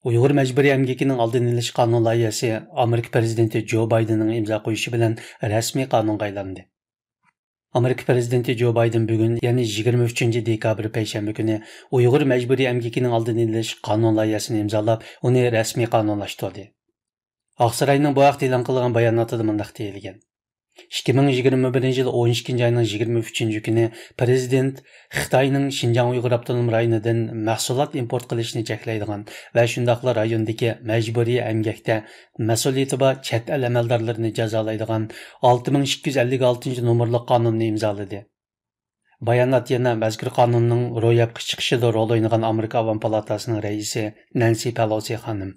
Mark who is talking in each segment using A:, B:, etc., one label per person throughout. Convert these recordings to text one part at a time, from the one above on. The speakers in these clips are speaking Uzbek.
A: Uyghur məcburi əmgəkinin aldını ilish qanun layihəsi Amerika prezidenti Joe Biden'ın imza qoyuşı bilan rəsmi qanunga aylandi. Amerika prezidenti Joe Biden bugün, yəni 23 dekabr Peyşənbə günü Uyghur məcburi əmgəkinin aldını ilish qanun layihəsini imzalab, onu rəsmi qanunlaşdırdı. Aqsarayning bu vaqt e'lon qilgan bayonotida mundaq deyilgan. 2021 yil 12 ayning 23 kuni prezident Xitoyning Xinjiang Uyg'ur avtonom rayonidan mahsulot import qilishni cheklaydigan va shundaqla rayondagi majburiy emgakda mas'uliyati bor chet el amaldorlarini jazolaydigan 6256 nomerli qonunni imzoladi. Bayonot yana mazkur qonunning ro'yobga chiqishida rol o'ynagan Amerika Avam palatasining raisi Nancy Pelosi xonim,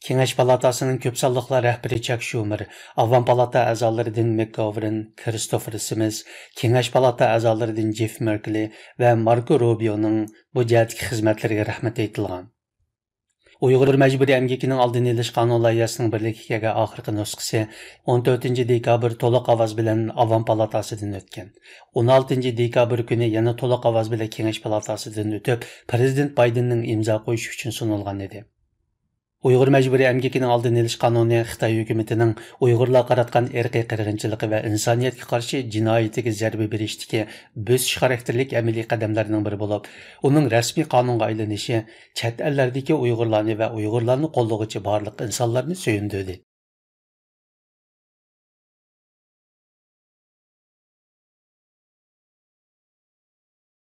A: Kengash palatasining ko'p sonliqlar rahbari Chuck Schumer, Avam palata a'zolaridan McGovern, Christopher Smith, Kengash palata a'zolaridan Jeff Merkley va Marco Rubioning bu jihatdagi xizmatlariga rahmat aytilgan. Uyghur məcburi əmgəkinin aldını ilish qanun layihəsinin birlikdəki axırkı nüsxəsi 14 dekabr to'liq ovoz bilan Avam palatasidan o'tgan. 16 dekabr kuni yana to'liq ovoz bilan Kengash palatasidan o'tib, prezident Bidenning imzo qo'yishi uchun sunilgan edi. Uyghur məcburi əmgəkinin aldını ilish qanuni Xitoy hökumətinin Uyghurlar qaratgan irqiy qirg'inchiligi va insoniyatga qarshi jinoyatiga zarba berishdagi bo'sish xarakterlik amaliy qadamlarning biri bo'lib, uning rasmiy qonunga aylanishi chet ellardagi Uyg'urlarni va Uyg'urlarni qo'llovchi barliq insonlarni suyundirdi.